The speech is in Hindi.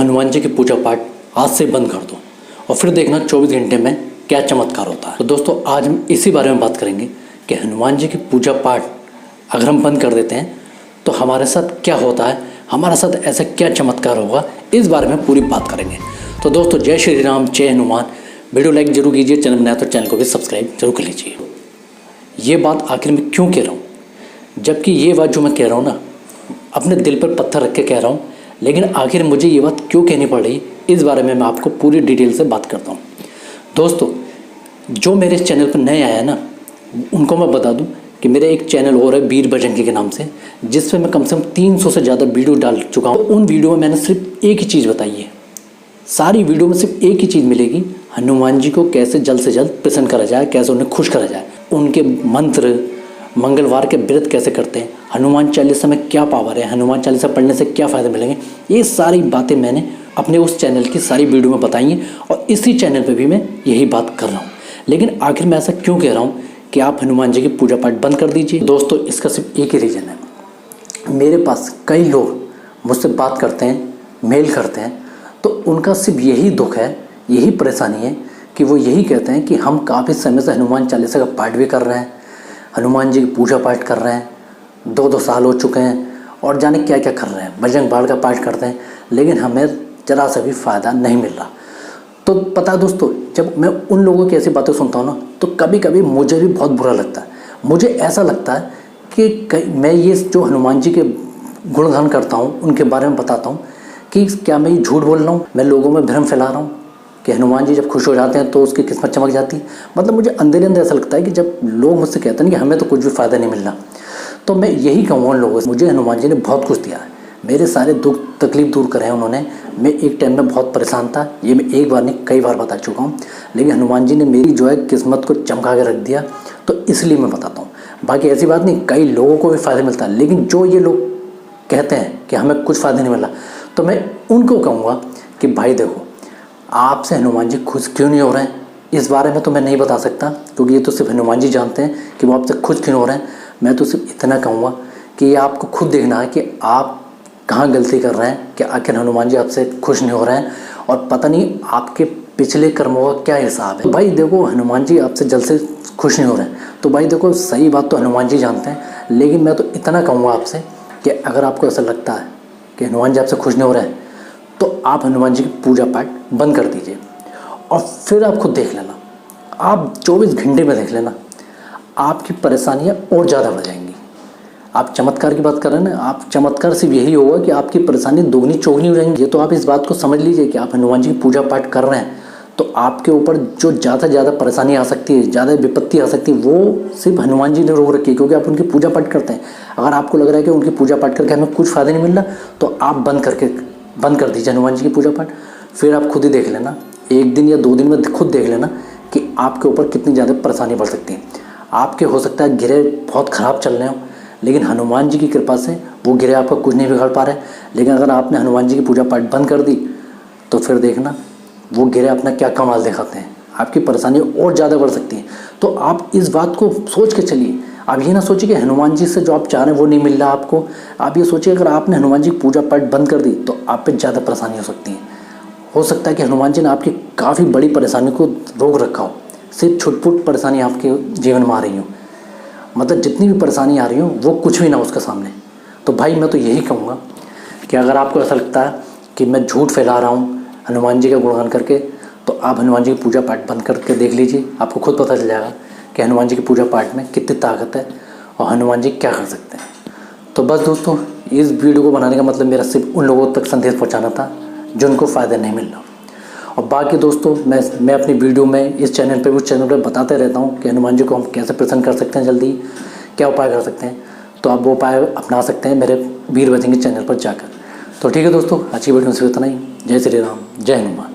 हनुमान जी की पूजा पाठ आज से बंद कर दो और फिर देखना 24 घंटे में क्या चमत्कार होता है। तो दोस्तों आज हम इसी बारे में बात करेंगे कि हनुमान जी की पूजा पाठ अगर हम बंद कर देते हैं तो हमारे साथ क्या होता है, हमारे साथ ऐसा क्या चमत्कार होगा, इस बारे में पूरी बात करेंगे। तो दोस्तों जय श्री राम, जय हनुमान। वीडियो लाइक जरूर कीजिए, चैनल बनाया तो चैनल को भी सब्सक्राइब जरूर कर लीजिए। ये बात आखिर में क्यों कह रहा हूँ, जबकि ये बात जो मैं कह रहा हूँ ना, अपने दिल पर पत्थर रख के कह रहा हूँ, लेकिन आखिर मुझे ये बात क्यों कहनी पड़ रही, इस बारे में मैं आपको पूरी डिटेल से बात करता हूँ। दोस्तों जो मेरे चैनल पर नए आया ना, उनको मैं बता दूँ कि मेरा एक चैनल और है वीर बजरंगी के नाम से, जिसमें मैं कम से कम 300 से ज़्यादा वीडियो डाल चुका हूँ। उन वीडियो में मैंने सिर्फ एक ही चीज़ बताई है, सारी वीडियो में सिर्फ एक ही चीज़ मिलेगी, हनुमान जी को कैसे जल्द से जल्द प्रसन्न करा जाए, कैसे उन्हें खुश करा जाए, उनके मंत्र, मंगलवार के व्रत कैसे करते हैं, हनुमान चालीसा में क्या पावर है, हनुमान चालीसा पढ़ने से क्या फ़ायदे मिलेंगे, ये सारी बातें मैंने अपने उस चैनल की सारी वीडियो में बताई हैं और इसी चैनल पे भी मैं यही बात कर रहा हूँ। लेकिन आखिर मैं ऐसा क्यों कह रहा हूँ कि आप हनुमान जी की पूजा पाठ बंद कर दीजिए। दोस्तों इसका सिर्फ एक ही रीज़न है, मेरे पास कई लोग मुझसे बात करते हैं, मेल करते हैं, तो उनका सिर्फ यही दुख है, यही परेशानी है कि वो यही कहते हैं कि हम काफ़ी समय से हनुमान चालीसा का पाठ भी कर रहे हैं, हनुमान जी की पूजा पाठ कर रहे हैं, 2-2 साल हो चुके हैं और जाने क्या क्या कर रहे हैं, बजरंग बाण का पाठ करते हैं, लेकिन हमें ज़रा सा भी फ़ायदा नहीं मिल रहा। तो पता है दोस्तों, जब मैं उन लोगों की ऐसी बातें सुनता हूँ ना, तो कभी कभी मुझे भी बहुत बुरा लगता है। मुझे ऐसा लगता है कि मैं ये जो हनुमान जी के गुणगान करता हूँ, उनके बारे में बताता हूँ, कि क्या मैं ये झूठ बोल रहा हूँ, मैं लोगों में भ्रम फैला रहा हूँ कि हनुमान जी जब खुश हो जाते हैं तो उसकी किस्मत चमक जाती है। मतलब मुझे अंदर ही अंदर ऐसा लगता है कि जब लोग मुझसे कहते हैं कि हमें तो कुछ भी फ़ायदा नहीं मिल रहा, तो मैं यही कहूँगा उन लोगों से, मुझे हनुमान जी ने बहुत कुछ दिया है, मेरे सारे दुख तकलीफ दूर करे हैं उन्होंने। मैं एक टाइम में बहुत परेशान था, ये मैं एक बार नहीं कई बार बता चुका हूँ, लेकिन हनुमान जी ने मेरी जो है किस्मत को चमका के रख दिया, तो इसलिए मैं बताता हूँ। बाकी ऐसी बात नहीं, कई लोगों को भी फ़ायदा मिलता है, लेकिन जो ये लोग कहते हैं कि हमें कुछ फ़ायदा नहीं मिला, तो मैं उनको कहूँगा कि भाई देखो, आपसे हनुमान जी खुश क्यों नहीं हो रहे हैं, इस बारे में तो मैं नहीं बता सकता, क्योंकि ये तो सिर्फ हनुमान जी जानते हैं कि वो आपसे खुश क्यों हो रहे हैं। मैं तो सिर्फ इतना कहूँगा कि ये आपको खुद देखना है कि आप कहाँ गलती कर रहे हैं, कि आखिर हनुमान जी आपसे खुश नहीं हो रहे हैं, और पता नहीं आपके पिछले कर्मों का क्या हिसाब है। तो भाई देखो, हनुमान जी आपसे जल्द से खुश नहीं हो रहे हैं, तो भाई देखो सही बात तो हनुमान जी जानते हैं, लेकिन मैं तो इतना कहूँगा आपसे कि अगर आपको ऐसा लगता है कि हनुमान जी आपसे खुश नहीं हो रहे हैं, तो आप हनुमान जी की पूजा पाठ बंद कर दीजिए और फिर आप खुद देख लेना, आप 24 घंटे में देख लेना, आपकी परेशानियाँ और ज़्यादा बढ़ जाएंगी। आप चमत्कार की बात कर रहे हैं ना, आप चमत्कार सिर्फ यही होगा कि आपकी परेशानी दोगुनी चौगुनी हो जाएंगी। ये तो आप इस बात को समझ लीजिए कि आप हनुमान जी की पूजा पाठ कर रहे हैं, तो आपके ऊपर जो ज़्यादा परेशानी आ सकती है, ज़्यादा विपत्ति आ सकती है, वो सिर्फ हनुमान जी ने रोक रखी है, क्योंकि आप उनकी पूजा पाठ करते हैं। अगर आपको लग रहा है कि उनकी पूजा पाठ करके हमें कुछ फ़ायदा नहीं मिल रहा, तो आप बंद कर दीजिए हनुमान जी की पूजा पाठ। फिर आप खुद ही देख लेना, 1 दिन या 2 दिन में खुद देख लेना कि आपके ऊपर कितनी ज़्यादा परेशानी बढ़ सकती है। आपके हो सकता है गिरे बहुत ख़राब चल रहे हो, लेकिन हनुमान जी की कृपा से वो गिरे आपका कुछ नहीं बिगाड़ पा रहे। लेकिन अगर आपने हनुमान जी की पूजा पाठ बंद कर दी, तो फिर देखना वो गिरे अपना क्या कमाल दिखाते हैं, आपकी परेशानी और ज़्यादा बढ़ सकती है। तो आप इस बात को सोच के चलिए। आप ये ना सोचिए कि हनुमान जी से जो आप चाह रहे हैं वो नहीं मिल रहा आपको। आप ये सोचिए अगर आपने हनुमान जी की पूजा पाठ बंद कर दी, तो आप पे ज़्यादा परेशानी हो सकती है। हो सकता है कि हनुमान जी ने आपकी काफ़ी बड़ी परेशानी को रोक रखा हो, सिर्फ छुटपुट परेशानी आपके जीवन में आ रही हो, मतलब जितनी भी परेशानी आ रही हो वो कुछ भी ना उसके सामने। तो भाई मैं तो यही कहूँगा कि अगर आपको ऐसा लगता है कि मैं झूठ फैला रहा हूँ हनुमान जी का गुणगान करके, तो आप हनुमान जी की पूजा पाठ बंद करके देख लीजिए, आपको खुद पता चल जाएगा कि हनुमान जी की पूजा पाठ में कितनी ताकत है और हनुमान जी क्या कर सकते हैं। तो बस दोस्तों, इस वीडियो को बनाने का मतलब मेरा सिर्फ उन लोगों तक संदेश पहुँचाना था जिनको फ़ायदा नहीं मिल रहा। और बाकी दोस्तों मैं अपनी वीडियो में इस चैनल पे, उस चैनल पे बताते रहता हूँ कि हनुमान जी को हम कैसे प्रसन्न कर सकते हैं, जल्दी क्या उपाय कर सकते हैं। तो आप वो उपाय अपना सकते हैं मेरे वीर बजरंगी चैनल पर जाकर। तो ठीक है दोस्तों, आज की वीडियो में सिर्फ इतना ही। जय श्री राम, जय हनुमान।